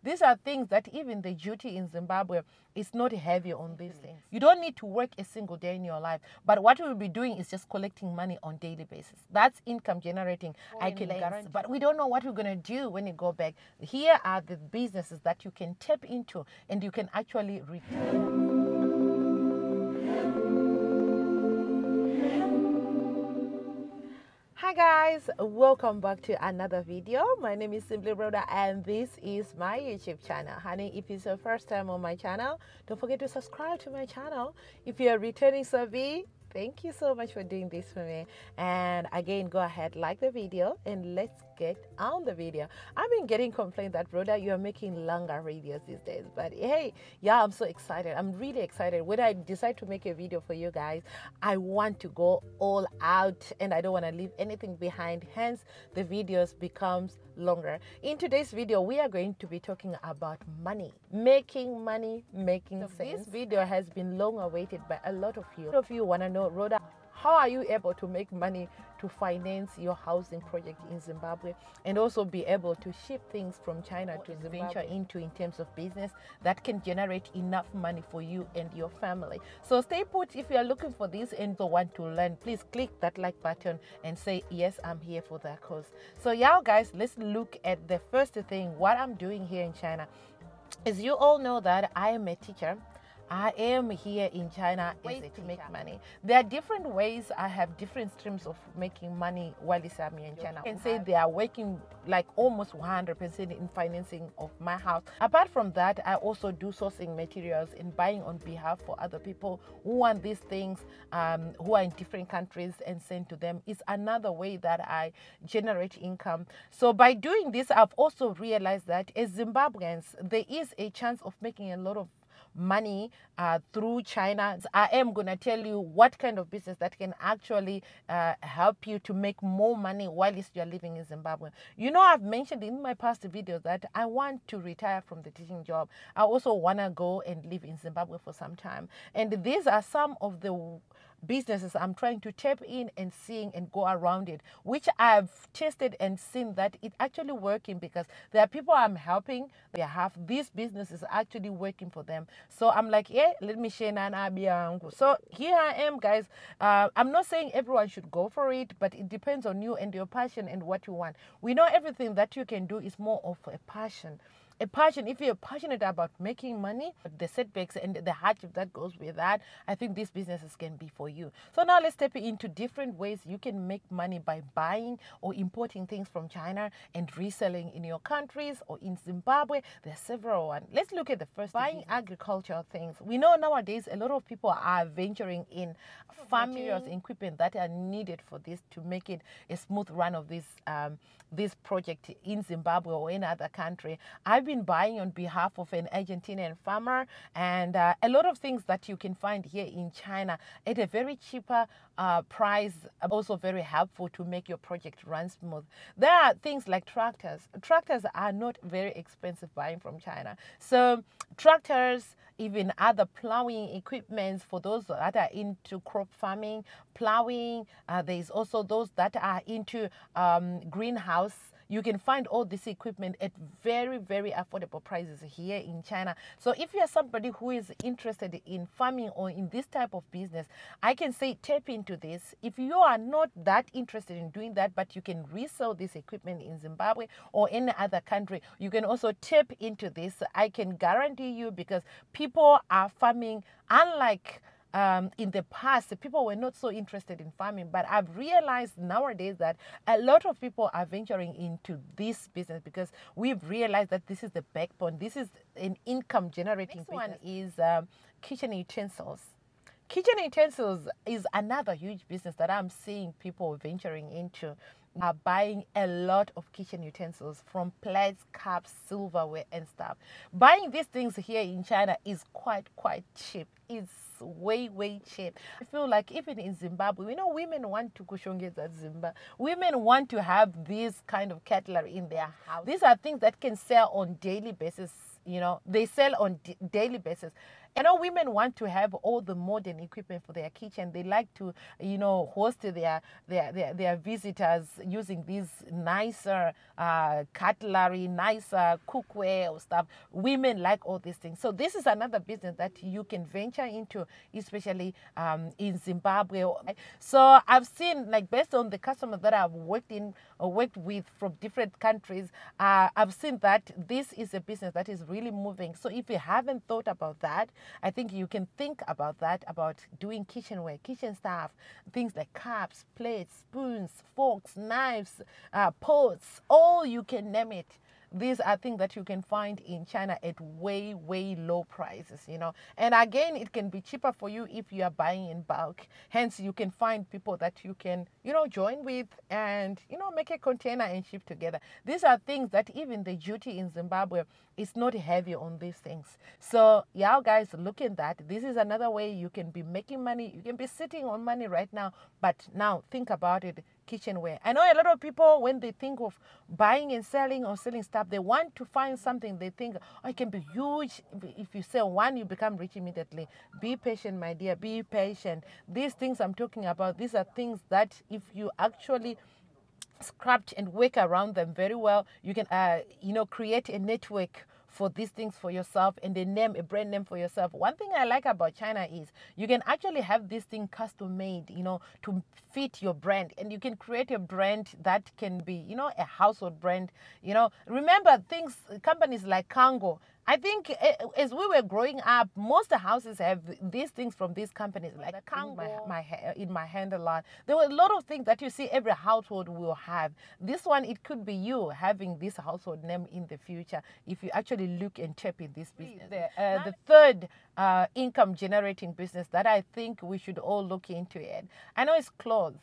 These are things that even the duty in Zimbabwe is not heavy on these things. You don't need to work a single day in your life, but what we'll be doing is just collecting money on daily basis. That's income generating. I can guarantee. But we don't know what we're going to do when you go back. Here are the businesses that you can tap into and you can actually return. Hi guys, welcome back to another video. My name is Simply Rhoda and this is my YouTube channel. Honey, if it's your first time on my channel, don't forget to subscribe to my channel. If you're a returning subby, thank you so much for doing this for me. And again, go ahead, like the video and let's get on the video. I've been getting complaints that, Rhoda, you're making longer videos these days. But hey, yeah, I'm so excited. I'm really excited. When I decide to make a video for you guys, I want to go all out and I don't want to leave anything behind. Hence, the videos becomes longer. In today's video, we are going to be talking about money, making sense. This video has been long awaited by a lot of you. A lot of you want to know, Rhoda, how are you able to make money to finance your housing project in Zimbabwe and also be able to ship things from China to Zimbabwe, venture into in terms of business that can generate enough money for you and your family? So stay put. If you are looking for this and want to learn, please click that like button and say, yes, I'm here for that cause. So yeah, guys, let's look at the first thing. What I'm doing here in China is, you all know that I am a teacher. I am here in China to make money. There are different ways. I have different streams of making money while I'm here in China. I can say they are working like almost 100% in financing of my house. Apart from that, I also do sourcing materials and buying on behalf for other people who want these things, who are in different countries, and send to them. It's another way that I generate income. So by doing this, I've also realized that as Zimbabweans, there is a chance of making a lot of money through China. I am going to tell you what kind of business that can actually help you to make more money while you're living in Zimbabwe. You know, I've mentioned in my past videos that I want to retire from the teaching job. I also want to go and live in Zimbabwe for some time. And these are some of the businesses I'm trying to tap in and seeing and go around it, which I've tested and seen that it actually working, because there are people I'm helping, they have these businesses actually working for them. So I'm like, yeah, let me share Nana. So here I am, guys. I'm not saying everyone should go for it, but it depends on you and your passion and what you want. We know everything that you can do is more of a passion. A passion. If you're passionate about making money, the setbacks and the hardship that goes with that, I think these businesses can be for you. So now let's step into different ways you can make money by buying or importing things from China and reselling in your countries or in Zimbabwe. There are several ones. Let's look at the first. Buying agricultural things. We know nowadays a lot of people are venturing in farming materials, equipment that are needed for this to make it a smooth run of this project in Zimbabwe or in other country. I've been buying on behalf of an Argentinian farmer, and a lot of things that you can find here in China at a very cheaper price, also very helpful to make your project run smooth. There are things like tractors. Tractors are not very expensive buying from China. So tractors, even other plowing equipments for those that are into crop farming, plowing. There is also those that are into greenhouse. You can find all this equipment at very, very affordable prices here in China. So if you're somebody who is interested in farming or in this type of business, I can say tap into this. If you are not that interested in doing that, but you can resell this equipment in Zimbabwe or any other country, you can also tap into this. I can guarantee you, because people are farming, unlike in the past, people were not so interested in farming, but I've realized nowadays that a lot of people are venturing into this business because we've realized that this is the backbone. This is an income generating business. Next one is kitchen utensils. Kitchen utensils is another huge business that I'm seeing people venturing into. Are buying a lot of kitchen utensils, from plates, cups, silverware and stuff. Buying these things here in China is quite cheap. It's way cheap. I feel like even in Zimbabwe, you know, women want to kushongedza Zimba. Women want to have this kind of cutlery in their house. These are things that can sell on daily basis You know, they sell on daily basis. I know women want to have all the modern equipment for their kitchen. They like to, you know, host their visitors using these nicer cutlery, nicer cookware or stuff. Women like all these things. So this is another business that you can venture into, especially in Zimbabwe. So I've seen, like, based on the customers that I've worked with from different countries, I've seen that this is a business that is really moving. So if you haven't thought about that, I think you can think about that, about doing kitchenware, kitchen stuff, things like cups, plates, spoons, forks, knives, pots, all you can name it. These are things that you can find in China at way, way low prices, you know. And again, it can be cheaper for you if you are buying in bulk. Hence, you can find people that you can, you know, join with and, you know, make a container and ship together. These are things that even the duty in Zimbabwe is not heavy on these things. So, yeah, guys, look at that. This is another way you can be making money. You can be sitting on money right now, but now think about it. Kitchenware. I know a lot of people, when they think of buying and selling or selling stuff, they want to find something they think, oh, it can be huge. If you sell one, you become rich immediately. Be patient, my dear. Be patient. These things I'm talking about, these are things that if you actually scratch and work around them very well, you can, you know, create a network for these things for yourself and a brand name for yourself. One thing I like about China is you can actually have this thing custom made, you know, to fit your brand, and you can create a brand that can be, you know, a household brand. You know, remember companies like Kango. I think as we were growing up, most houses have these things from these companies, like Kango. In my hand a lot. There were a lot of things that you see every household will have. This one, it could be you having this household name in the future if you actually look and tap in this business. The third income generating business that I think we should all look into it, I know, it's clothes.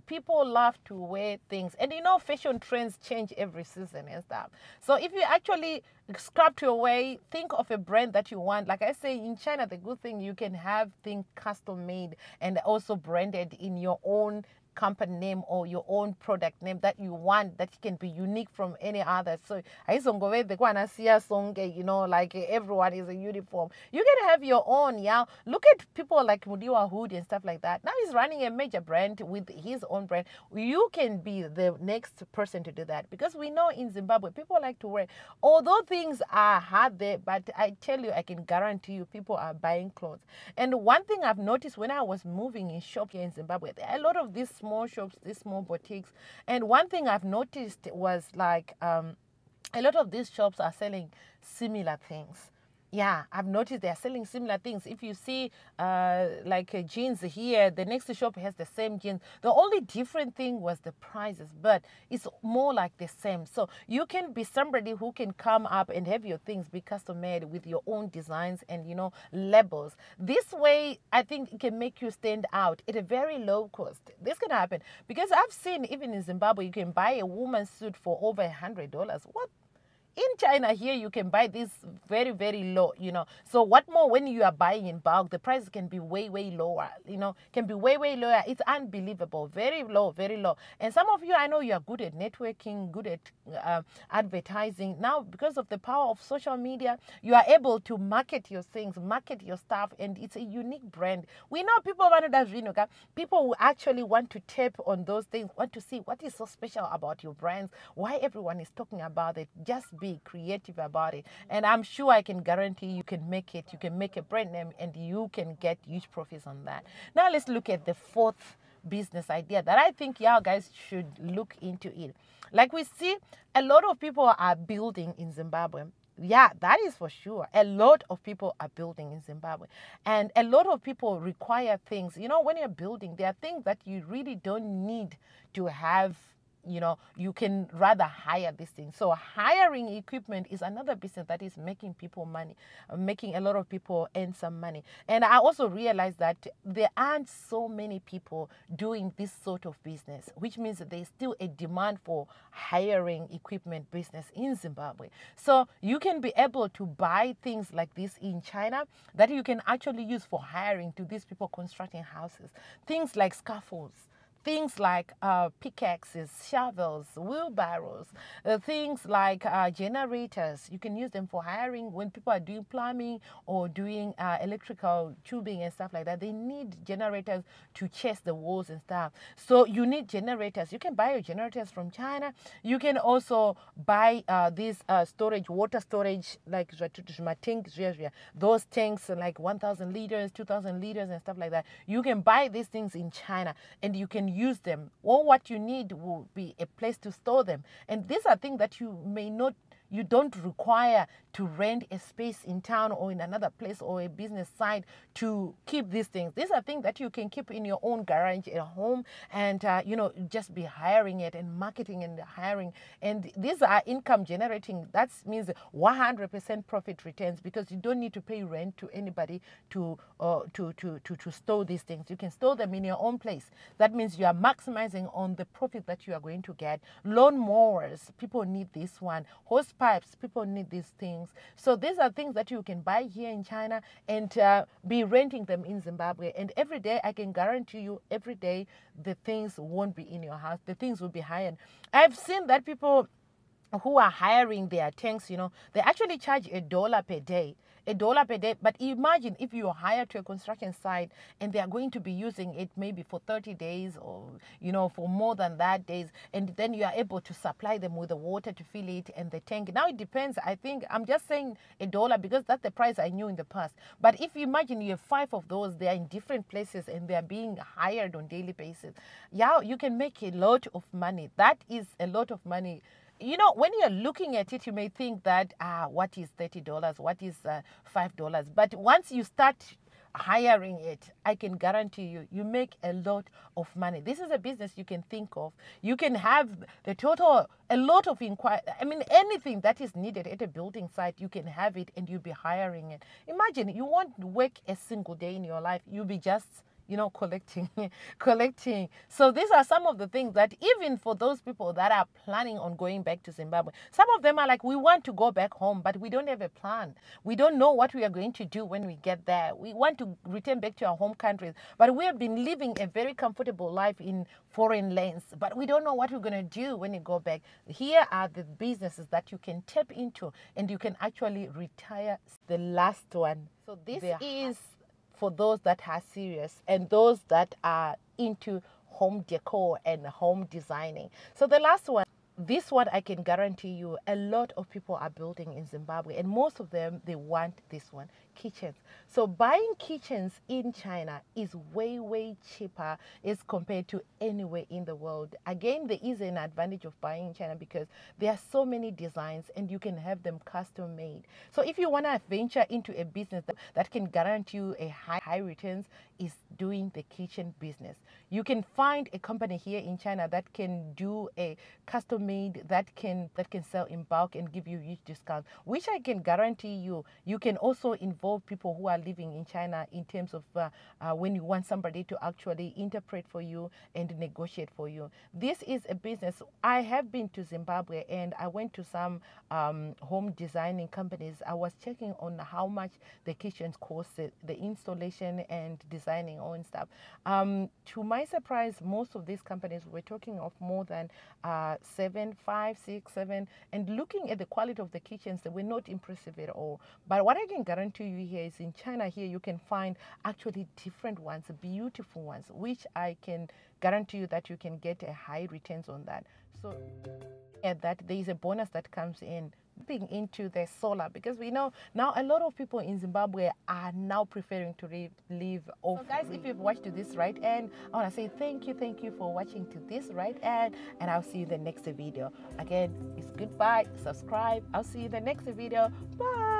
People love to wear things, and you know, fashion trends change every season and stuff. So if you actually scrap your way, think of a brand that you want. Like I say, in China, the good thing, you can have things custom made and also branded in your own company name or your own product name that you want, that can be unique from any other. So you know, like everyone is a uniform. You can have your own. Yeah, look at people like Mudiwa Hood and stuff like that. Now he's running a major brand with his own brand. You can be the next person to do that, because we know in Zimbabwe people like to wear, although things are hard there, but I tell you, I can guarantee you people are buying clothes. And one thing I've noticed when I was moving in shops here in Zimbabwe, there are a lot of these small shops, these small boutiques. And one thing I've noticed was, like, a lot of these shops are selling similar things. Yeah, I've noticed they're selling similar things. If you see like jeans here, the next shop has the same jeans. The only different thing was the prices, but it's more like the same. So you can be somebody who can come up and have your things be custom made with your own designs and, you know, labels. This way, I think it can make you stand out at a very low cost. This can happen because I've seen, even in Zimbabwe, you can buy a woman's suit for over $100. What? In China here, you can buy this very, very low, you know. So what more when you are buying in bulk, the price can be way, way lower, you know, can be way, way lower. It's unbelievable. Very low, very low. And some of you, I know you are good at networking, good at advertising. Now, because of the power of social media, you are able to market your things, market your stuff, and it's a unique brand. We know people want to people who actually want to tap on those things, want to see what is so special about your brands, why everyone is talking about it. Just be creative about it, and I'm sure I can guarantee you can make it. You can make a brand name and you can get huge profits on that. Now let's look at the fourth business idea that I think y'all guys should look into it. Like we see, a lot of people are building in Zimbabwe. Yeah, that is for sure. A lot of people are building in Zimbabwe, and a lot of people require things. You know, when you're building, there are things that you really don't need to have. You know, you can rather hire this thing. So hiring equipment is another business that is making people money, making a lot of people earn some money. And I also realized that there aren't so many people doing this sort of business, which means that there's still a demand for hiring equipment business in Zimbabwe. So you can be able to buy things like this in China that you can actually use for hiring to these people constructing houses. Things like scaffolds, things like pickaxes, shovels, wheelbarrows, things like generators. You can use them for hiring when people are doing plumbing or doing electrical tubing and stuff like that. They need generators to chase the walls and stuff. So you need generators. You can buy your generators from China. You can also buy these storage, water storage, like those tanks like 1,000 liters, 2,000 liters and stuff like that. You can buy these things in China and you can use them. All what you need will be a place to store them. And these are things that you don't require to rent a space in town or in another place or a business site to keep these things. These are things that you can keep in your own garage at home and, just be hiring it and marketing and hiring. And these are income generating. That means 100% profit returns because you don't need to pay rent to anybody to store these things. You can store them in your own place. That means you are maximizing on the profit that you are going to get. Lawn mowers, people need this one. Hose pipes, people need these things. So these are things that you can buy here in China and be renting them in Zimbabwe. And every day, I can guarantee you, every day, the things won't be in your house. The things will be hired. I've seen that people who are hiring their tanks, they actually charge $1 per day. $1 per day. But imagine if you are hired to a construction site and they are going to be using it maybe for 30 days or, for more than that days. And then you are able to supply them with the water to fill it and the tank. Now it depends. I think I'm just saying $1 because that's the price I knew in the past. But if you imagine you have 5 of those, they are in different places and they are being hired on daily basis. Yeah, you can make a lot of money. That is a lot of money. When you're looking at it, you may think that, what is $30? What is $5? But once you start hiring it, I can guarantee you make a lot of money. This is a business you can think of. You can have a lot of inquiry. I mean, anything that is needed at a building site, you can have it and you'll be hiring it. Imagine you won't work a single day in your life. You'll be just collecting. So these are some of the things that even for those people that are planning on going back to Zimbabwe, some of them are like, we want to go back home, but we don't have a plan. We don't know what we are going to do when we get there. We want to return back to our home countries, but we have been living a very comfortable life in foreign lands, but we don't know what we're going to do when you go back. Here are the businesses that you can tap into and you can actually retire. The last one. So this is for those that are serious and those that are into home decor and home designing. So the last one, this one I can guarantee you a lot of people are building in Zimbabwe and most of them, they want this one, kitchens. So buying kitchens in China is way, way cheaper as compared to anywhere in the world. Again, there is an advantage of buying in China because there are so many designs and you can have them custom made. So if you want to venture into a business that can guarantee you a high returns, is doing the kitchen business. You can find a company here in China that can do a custom made, that can sell in bulk and give you huge discounts, which I can guarantee you. You can also involve people who are living in China in terms of when you want somebody to actually interpret for you and negotiate for you. This is a business. I have been to Zimbabwe and I went to some home designing companies. I was checking on how much the kitchens cost, the installation and designing all and stuff. To my surprise, most of these companies were talking of more than 7, 5, 6, 7, and looking at the quality of the kitchens, they were not impressive at all. But what I can guarantee you here is in China here, you can find actually different ones, beautiful ones, which I can guarantee you that you can get a high returns on that. So at that, there is a bonus that comes in into the solar, because we know now a lot of people in Zimbabwe are now preferring to live off. So guys, if you've watched to this right end, I want to say thank you for watching to this right end, and I'll see you in the next video. Again, it's goodbye, subscribe. I'll see you in the next video. Bye.